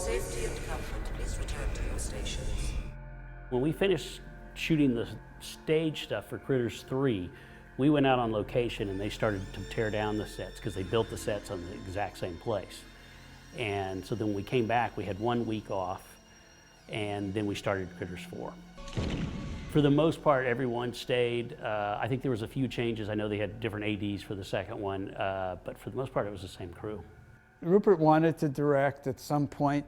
safety and comfort, please return to your stations. When we finished shooting the stage stuff for Critters 3, we went out on location and they started to tear down the sets because they built the sets on the exact same place. And so then when we came back, we had 1 week off, and then we started Critters 4. For the most part, everyone stayed. I think there was a few changes. I know they had different ADs for the second one, but for the most part, it was the same crew. Rupert wanted to direct at some point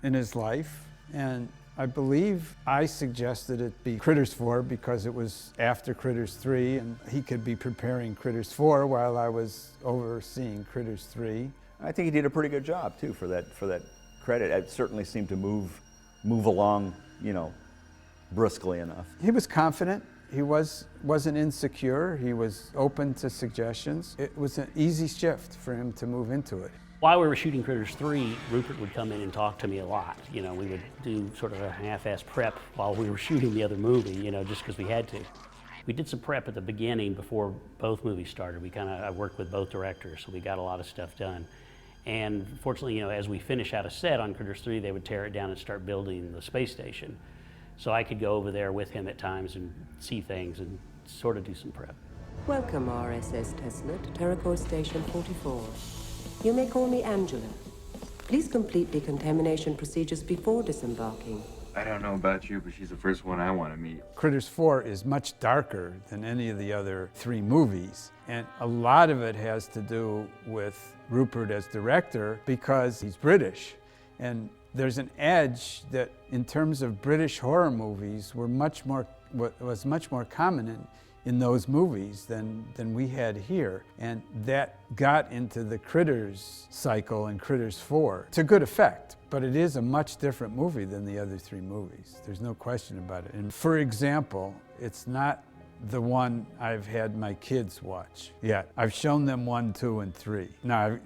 in his life, and I believe I suggested it be Critters 4 because it was after Critters 3, and he could be preparing Critters 4 while I was overseeing Critters 3. I think he did a pretty good job too for that credit. It certainly seemed to move along, you know, briskly enough. He was confident. He wasn't insecure. He was open to suggestions. It was an easy shift for him to move into it. While we were shooting Critters 3, Rupert would come in and talk to me a lot. You know, we would do sort of a half-ass prep while we were shooting the other movie, you know, just because we had to. We did some prep at the beginning before both movies started. I worked with both directors, so we got a lot of stuff done. And fortunately, you know, as we finish out a set on Critters 3, they would tear it down and start building the space station. So I could go over there with him at times and see things and sort of do some prep. Welcome, RSS Tesla, to TerraCore Station 44. You may call me Angela. Please complete decontamination procedures before disembarking. I don't know about you, but she's the first one I want to meet. Critters 4 is much darker than any of the other 3 movies, and a lot of it has to do with Rupert as director because he's British, and there's an edge that in terms of British horror movies was much more common in those movies than we had here, and that got into the Critters cycle in Critters 4 to good effect. But it is a much different movie than the other 3 movies. There's no question about it. And for example, it's not the one I've had my kids watch yet. I've shown them 1, 2, and 3. Now,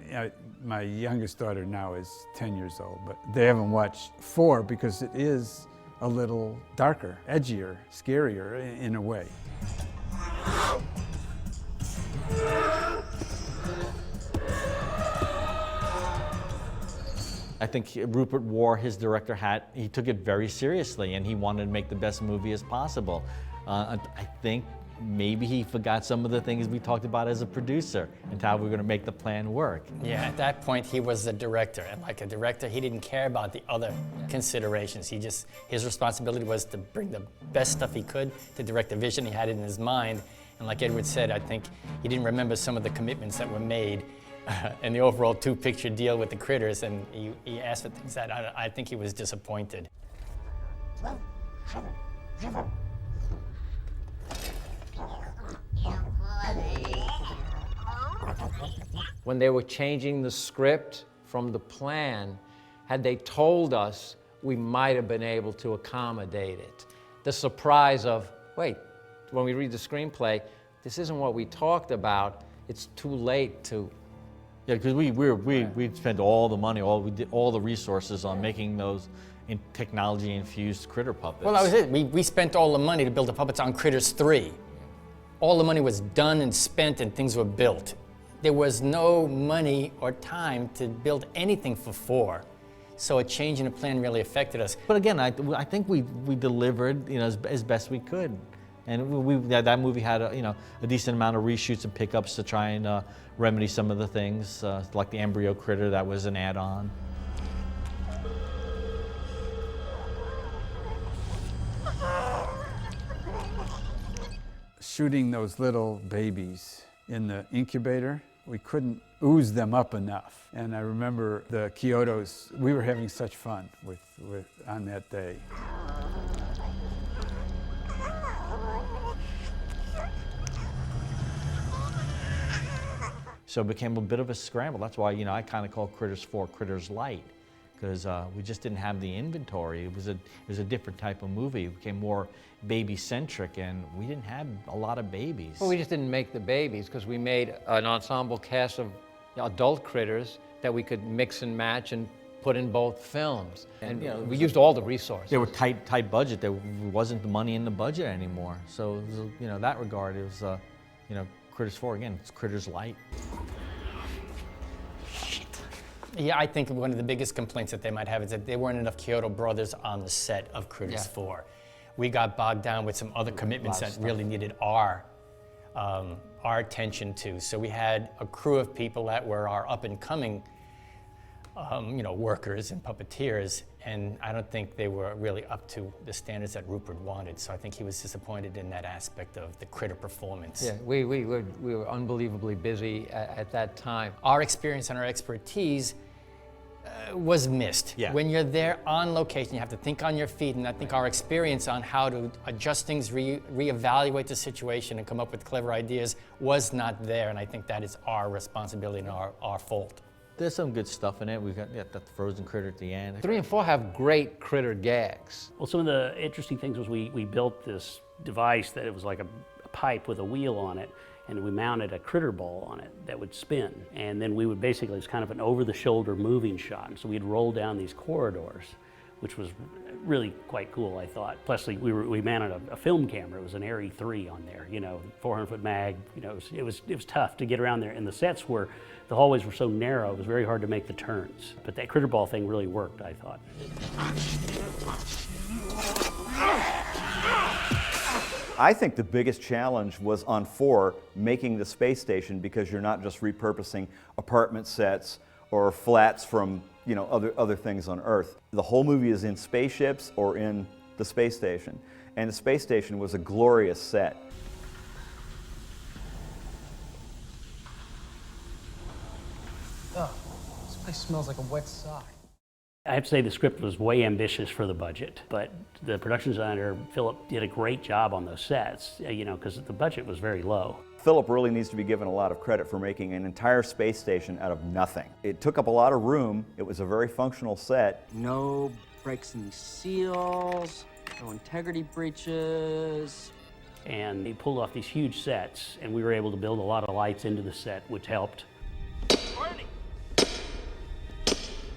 my youngest daughter now is 10 years old, but they haven't watched 4 because it is a little darker, edgier, scarier in a way. I think Rupert wore his director hat. He took it very seriously, and he wanted to make the best movie as possible. I think maybe he forgot some of the things we talked about as a producer and how we were going to make the plan work. Yeah, at that point he was the director, and like a director, he didn't care about the other considerations. His responsibility was to bring the best stuff he could to direct the vision he had in his mind. And like Edward said, I think he didn't remember some of the commitments that were made in the overall 2-picture deal with the Critters, and he asked for things that I think he was disappointed. When they were changing the script from the plan, had they told us, we might have been able to accommodate it. The surprise of, wait, when we read the screenplay, this isn't what we talked about, it's too late to... Yeah, because we spent all the money, we did all the resources on making those technology-infused critter puppets. Well, that was it. We spent all the money to build the puppets on Critters 3. All the money was done and spent and things were built. There was no money or time to build anything for 4. So a change in the plan really affected us. But again, I think we delivered, you know, as best we could. And that movie had a decent amount of reshoots and pickups to try and remedy some of the things, like the embryo critter that was an add-on. Shooting those little babies in the incubator, we couldn't ooze them up enough. And I remember the Kyotos, we were having such fun on that day. So it became a bit of a scramble. That's why, you know, I kind of call Critters 4 Critters Light, because we just didn't have the inventory. It was a different type of movie. It became more baby-centric, and we didn't have a lot of babies. Well, we just didn't make the babies because we made an ensemble cast of adult critters that we could mix and match and put in both films. And you know, we used all the resources. They were tight budget. There wasn't the money in the budget anymore. So, it was, you know, that regard, it was, you know, Critters 4, again, it's Critters Light. Shit. Yeah, I think one of the biggest complaints that they might have is that there weren't enough Kyoto brothers on the set of Critters 4. We got bogged down with some other commitments that really needed our attention too. So we had a crew of people that were our up-and-coming workers and puppeteers, and I don't think they were really up to the standards that Rupert wanted. So I think he was disappointed in that aspect of the critter performance. Yeah, we were unbelievably busy at that time. Our experience and our expertise was missed. Yeah. When you're there on location, you have to think on your feet, and I think our experience on how to adjust things, reevaluate the situation, and come up with clever ideas was not there, and I think that is our responsibility and our fault. There's some good stuff in it. We've got that frozen critter at the end. 3 and 4 have great critter gags. Well, some of the interesting things was we built this device that it was like a pipe with a wheel on it, and we mounted a critter ball on it that would spin. And then we would basically, it's kind of an over-the-shoulder moving shot. And so we'd roll down these corridors, which was really quite cool, I thought. Plus, we mounted a film camera. It was an Arri 3 on there, 400-foot mag. It was tough to get around there. And the sets were, the hallways were so narrow, it was very hard to make the turns. But that critter ball thing really worked, I thought. I think the biggest challenge was on 4, making the space station, because you're not just repurposing apartment sets or flats from other things on Earth. The whole movie is in spaceships or in the space station. And the space station was a glorious set. Oh, this place smells like a wet sock. I have to say the script was way ambitious for the budget, but the production designer, Philip, did a great job on those sets, because the budget was very low. Philip really needs to be given a lot of credit for making an entire space station out of nothing. It took up a lot of room. It was a very functional set. No breaks in the seals, no integrity breaches. And he pulled off these huge sets, and we were able to build a lot of lights into the set, which helped. Bernie!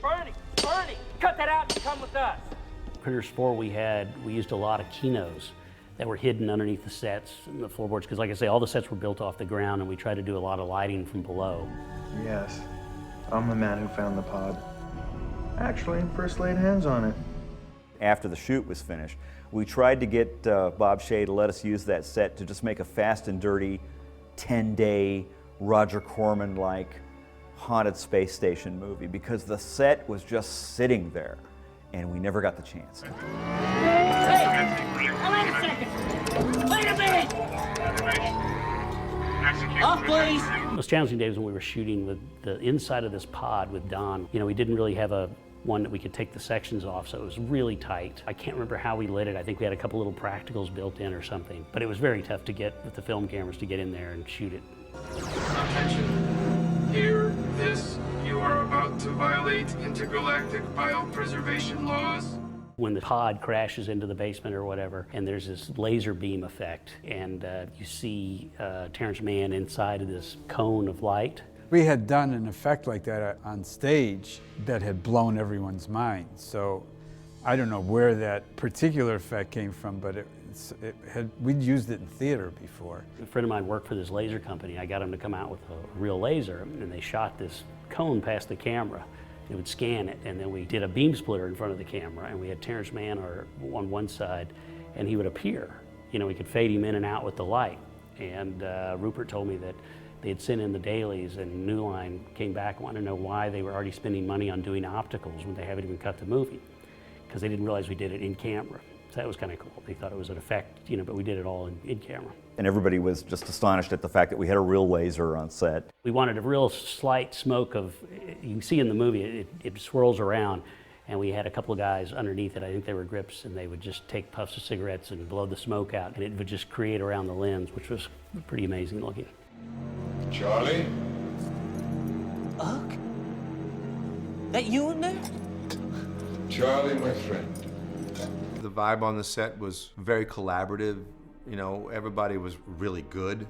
Bernie! Bernie! Cut that out and come with us! Critters 4, we used a lot of kinos that were hidden underneath the sets and the floorboards, because like I say, all the sets were built off the ground, and we tried to do a lot of lighting from below. Yes, I'm the man who found the pod. Actually, first laid hands on it. After the shoot was finished, we tried to get Bob Shaye to let us use that set to just make a fast and dirty 10-day Roger Corman-like haunted space station movie, because the set was just sitting there, and we never got the chance. Hey! Wait a second! Wait a minute! Off, please! The most challenging days when we were shooting with the inside of this pod with Don. We didn't really have one that we could take the sections off, so it was really tight. I can't remember how we lit it. I think we had a couple little practicals built in or something, but it was very tough to get with the film cameras to get in there and shoot it. Attention. Hear this. You are about to violate intergalactic biopreservation laws. When the pod crashes into the basement or whatever, and there's this laser beam effect, and you see Terrence Mann inside of this cone of light. We had done an effect like that on stage that had blown everyone's mind. So I don't know where that particular effect came from, but we'd used it in theater before. A friend of mine worked for this laser company. I got him to come out with a real laser, and they shot this cone past the camera. It would scan it, and then we did a beam splitter in front of the camera, and we had Terrence Mann on one side, and he would appear. We could fade him in and out with the light. And Rupert told me that they had sent in the dailies, and New Line came back and wanted to know why they were already spending money on doing opticals when they haven't even cut the movie, because they didn't realize we did it in camera. So that was kind of cool. They thought it was an effect, but we did it all in camera. And everybody was just astonished at the fact that we had a real laser on set. We wanted a real slight smoke of, you can see in the movie, it swirls around, and we had a couple of guys underneath it, I think they were grips, and they would just take puffs of cigarettes and blow the smoke out, and it would just create around the lens, which was pretty amazing looking. Charlie? Ugh? That you in there? Charlie, my friend. The vibe on the set was very collaborative. Everybody was really good.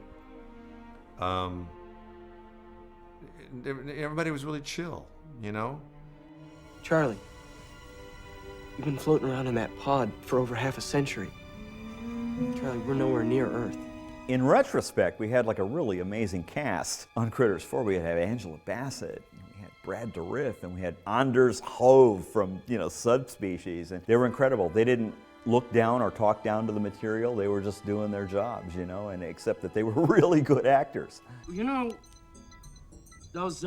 Everybody was really chill, Charlie, you've been floating around in that pod for over half a century. Charlie, we're nowhere near Earth. In retrospect, we had like a really amazing cast on Critters 4. We had Angela Bassett, we had Brad Dourif, and we had Anders Hove from, Subspecies, and they were incredible. They didn't look down or talk down to the material. They were just doing their jobs, and except that they were really good actors. Those,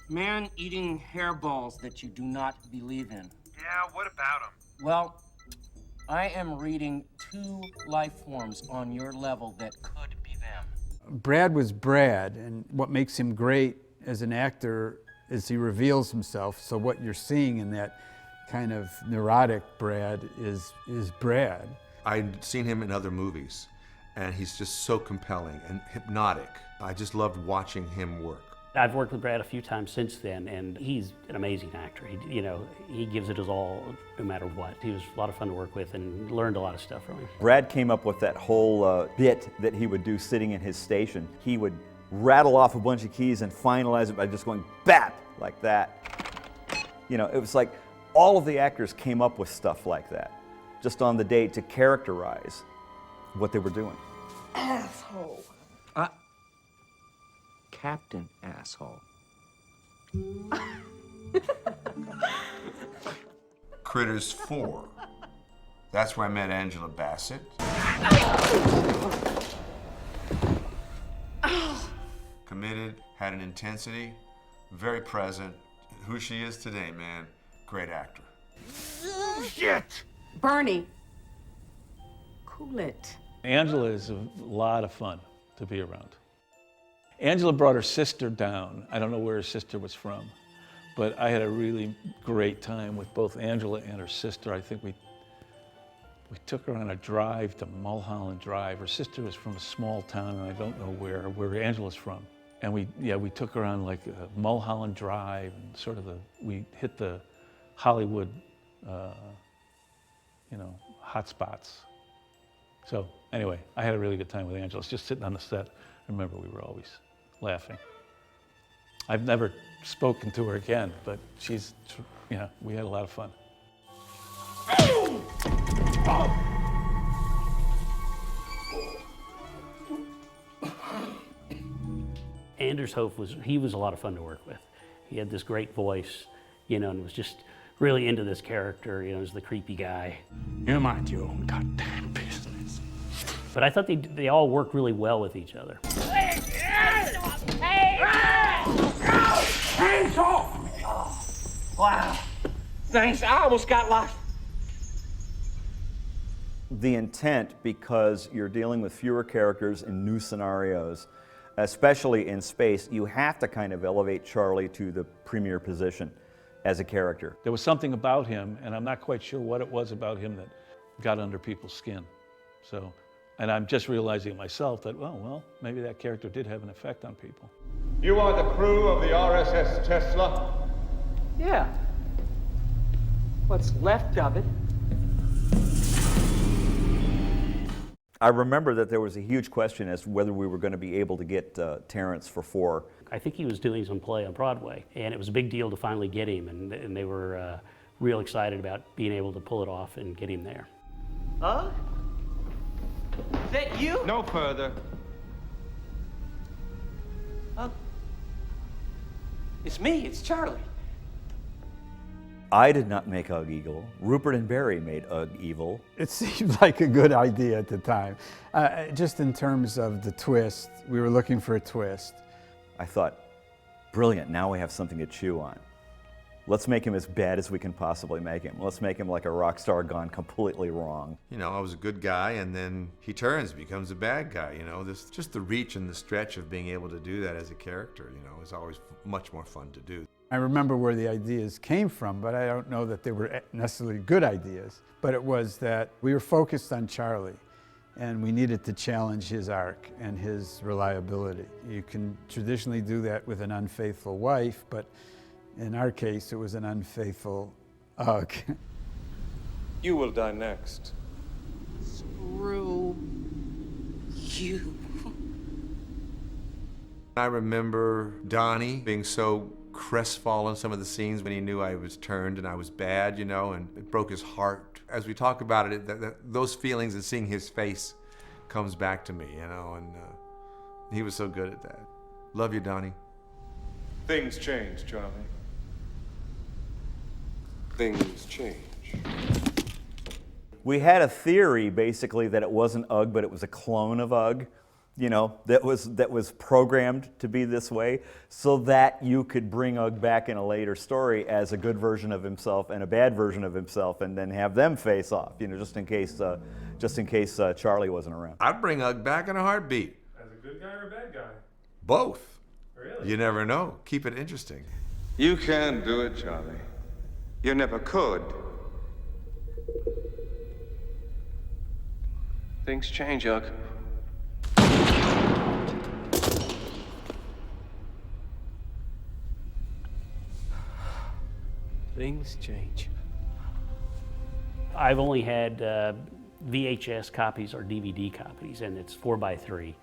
man-eating hairballs that you do not believe in. Yeah, what about them? Well, I am reading 2 life forms on your level that could be them. Brad was Brad, and what makes him great as an actor is he reveals himself. So what you're seeing in that kind of neurotic Brad is Brad. I'd seen him in other movies, and he's just so compelling and hypnotic. I just loved watching him work. I've worked with Brad a few times since then, and he's an amazing actor. He gives it his all no matter what. He was a lot of fun to work with and learned a lot of stuff from him. Brad came up with that whole bit that he would do sitting in his station. He would rattle off a bunch of keys and finalize it by just going bap, like that. It was like all of the actors came up with stuff like that, just on the day to characterize what they were doing. Asshole. Captain Asshole. Critters 4. That's where I met Angela Bassett. Committed, had an intensity, very present. Who she is today, man, great actor. Shit! Bernie, cool it. Angela is a lot of fun to be around. Angela brought her sister down. I don't know where her sister was from, but I had a really great time with both Angela and her sister. I think we took her on a drive to Mulholland Drive. Her sister was from a small town, and I don't know where Angela's from. And we took her on like Mulholland Drive, and we hit the Hollywood, hot spots. So anyway, I had a really good time with Angela. Just sitting on the set, I remember we were always laughing. I've never spoken to her again, but we had a lot of fun. Anders Hove was a lot of fun to work with. He had this great voice, and was just really into this character, as the creepy guy. You mind your own goddamn business. But I thought they all worked really well with each other. Hands off! Wow. Thanks, I almost got lost. The intent, because you're dealing with fewer characters in new scenarios, especially in space, you have to kind of elevate Charlie to the premier position as a character. There was something about him, and I'm not quite sure what it was about him that got under people's skin. And I'm just realizing myself that, well, maybe that character did have an effect on people. You are the crew of the RSS Tesla? Yeah. What's left of it. I remember that there was a huge question as to whether we were going to be able to get Terrence for 4. I think he was doing some play on Broadway, and it was a big deal to finally get him, and they were real excited about being able to pull it off and get him there. Huh? Is that you? No further. It's me, it's Charlie. I did not make Ugg Eagle. Rupert and Barry made Ugg Evil. It seemed like a good idea at the time. Just in terms of the twist, we were looking for a twist. I thought, brilliant, now we have something to chew on. Let's make him as bad as we can possibly make him. Let's make him like a rock star gone completely wrong. I was a good guy, and then he turns, becomes a bad guy. Just the reach and the stretch of being able to do that as a character, is always much more fun to do. I remember where the ideas came from, but I don't know that they were necessarily good ideas. But it was that we were focused on Charlie, and we needed to challenge his arc and his reliability. You can traditionally do that with an unfaithful wife, but in our case, it was an unfaithful Ugg. You will die next. Screw you. I remember Donnie being so crestfallen some of the scenes when he knew I was turned and I was bad, and it broke his heart. As we talk about it, those feelings and seeing his face comes back to me, and he was so good at that. Love you, Donnie. Things change, Charlie. Things change. We had a theory, basically, that it wasn't Ugg, but it was a clone of Ugg, you know, that was programmed to be this way, so that you could bring Ugg back in a later story as a good version of himself and a bad version of himself, and then have them face off, you know, just in case Charlie wasn't around. I'd bring Ugg back in a heartbeat. As a good guy or a bad guy? Both. Really? You never know. Keep it interesting. You can do it, Charlie. You never could. Things change, Ugg. Things change. I've only had VHS copies or DVD copies, and it's 4:3,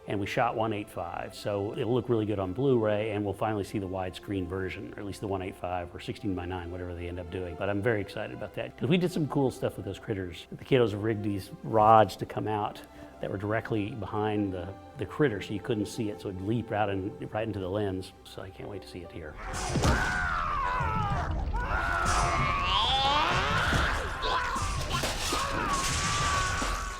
and we shot 1:8:5, so it'll look really good on Blu-ray, and we'll finally see the widescreen version, or at least the 1:8:5 or 16:9, whatever they end up doing. But I'm very excited about that, because we did some cool stuff with those critters. The kiddos have rigged these rods to come out that were directly behind the critter, so you couldn't see it, so it'd leap right into the lens. So I can't wait to see it here.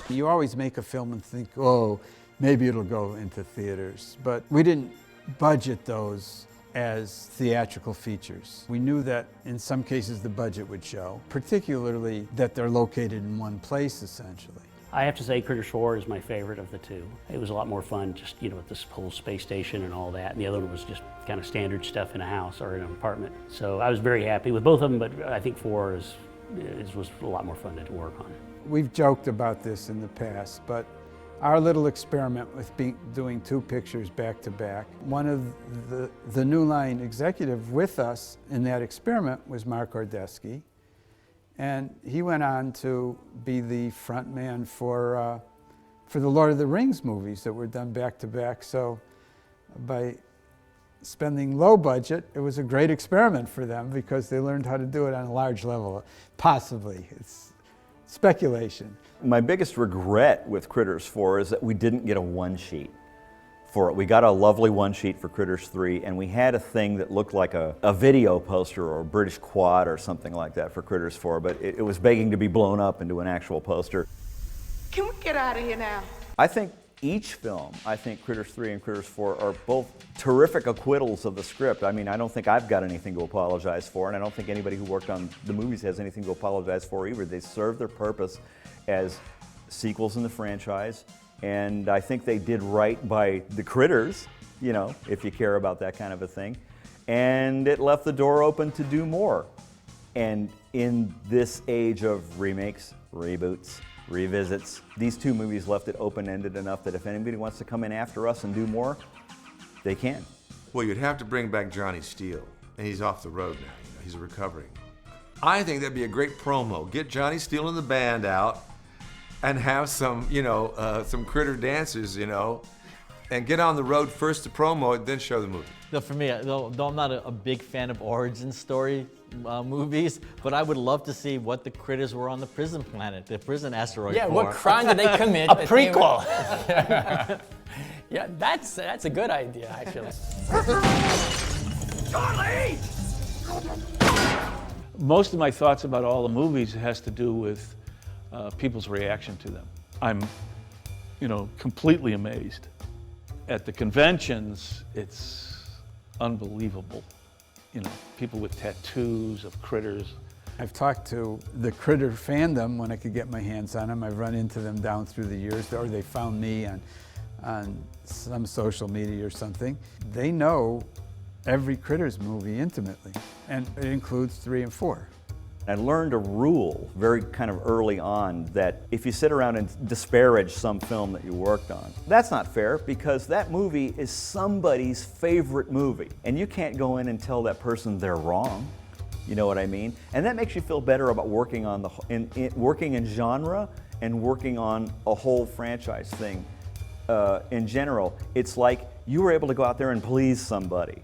You always make a film and think, oh, maybe it'll go into theaters. But we didn't budget those as theatrical features. We knew that in some cases the budget would show, particularly that they're located in one place, essentially. I have to say Critters 4 is my favorite of the two. It was a lot more fun just, you know, with this whole space station and all that. And the other one was just kind of standard stuff in a house or in an apartment. So I was very happy with both of them, but I think 4 was a lot more fun to work on. We've joked about this in the past, but our little experiment with doing 2 pictures back to back, one of the New Line executive with us in that experiment was Mark Ordesky. And he went on to be the front man for the Lord of the Rings movies that were done back to back. So by spending low budget, it was a great experiment for them because they learned how to do it on a large level, possibly. It's speculation. My biggest regret with Critters 4 is that we didn't get a one-sheet for it. We got a lovely one-sheet for Critters 3, and we had a thing that looked like a video poster or a British quad or something like that for Critters 4, but it was begging to be blown up into an actual poster. Can we get out of here now? I think each film, Critters 3 and Critters 4 are both terrific acquittals of the script. I mean, I don't think I've got anything to apologize for, and I don't think anybody who worked on the movies has anything to apologize for either. They serve their purpose as sequels in the franchise, and I think they did right by the critters, you know, if you care about that kind of a thing. And it left the door open to do more. And in this age of remakes, reboots, revisits, these 2 movies left it open-ended enough that if anybody wants to come in after us and do more, they can. Well, you'd have to bring back Johnny Steele, and he's off the road now. You know, he's recovering. I think that'd be a great promo. Get Johnny Steele and the band out, and have some, you know, some critter dancers, you know, and get on the road first to promo it, then show the movie. No, for me, though I'm not a big fan of origin story movies, but I would love to see what the critters were on the prison planet, the prison asteroid. Yeah, for. what crime did they commit? A prequel. Yeah, that's a good idea, actually. Charlie! Most of my thoughts about all the movies has to do with people's reaction to them. I'm, you know, completely amazed. At the conventions, it's unbelievable. You know, people with tattoos of critters. I've talked to the critter fandom when I could get my hands on them. I've run into them down through the years, or they found me on some social media or something. They know every Critters movie intimately, and it includes 3 and 4. I learned a rule very kind of early on that if you sit around and disparage some film that you worked on, that's not fair because that movie is somebody's favorite movie. And you can't go in and tell that person they're wrong. You know what I mean? And that makes you feel better about working on working in genre and working on a whole franchise thing in general. It's like you were able to go out there and please somebody.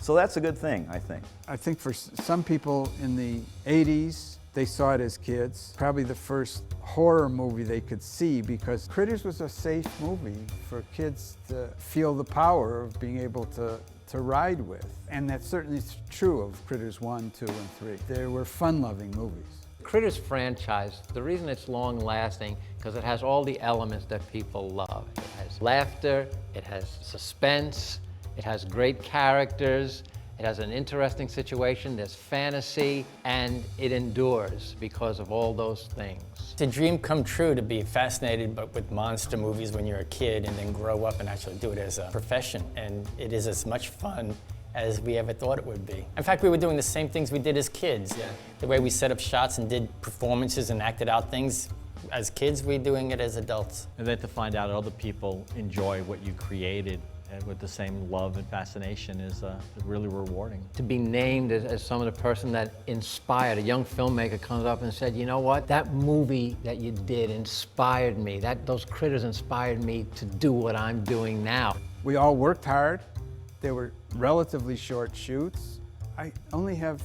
So that's a good thing, I think. I think for some people in the 80s, they saw it as kids. Probably the first horror movie they could see because Critters was a safe movie for kids to feel the power of being able to to ride with. And that's certainly true of Critters 1, 2, and 3. They were fun-loving movies. Critters franchise, the reason it's long-lasting, because it has all the elements that people love. It has laughter, it has suspense, it has great characters, it has an interesting situation, there's fantasy, and it endures because of all those things. It's a dream come true to be fascinated with monster movies when you're a kid and then grow up and actually do it as a profession. And it is as much fun as we ever thought it would be. In fact, we were doing the same things we did as kids. Yeah. The way we set up shots and did performances and acted out things as kids, we're doing it as adults. And then to find out other people enjoy what you created and with the same love and fascination is really rewarding. To be named as some of the person that inspired, a young filmmaker comes up and said, you know what, that movie that you did inspired me. Those Critters inspired me to do what I'm doing now. We all worked hard. They were relatively short shoots. I only have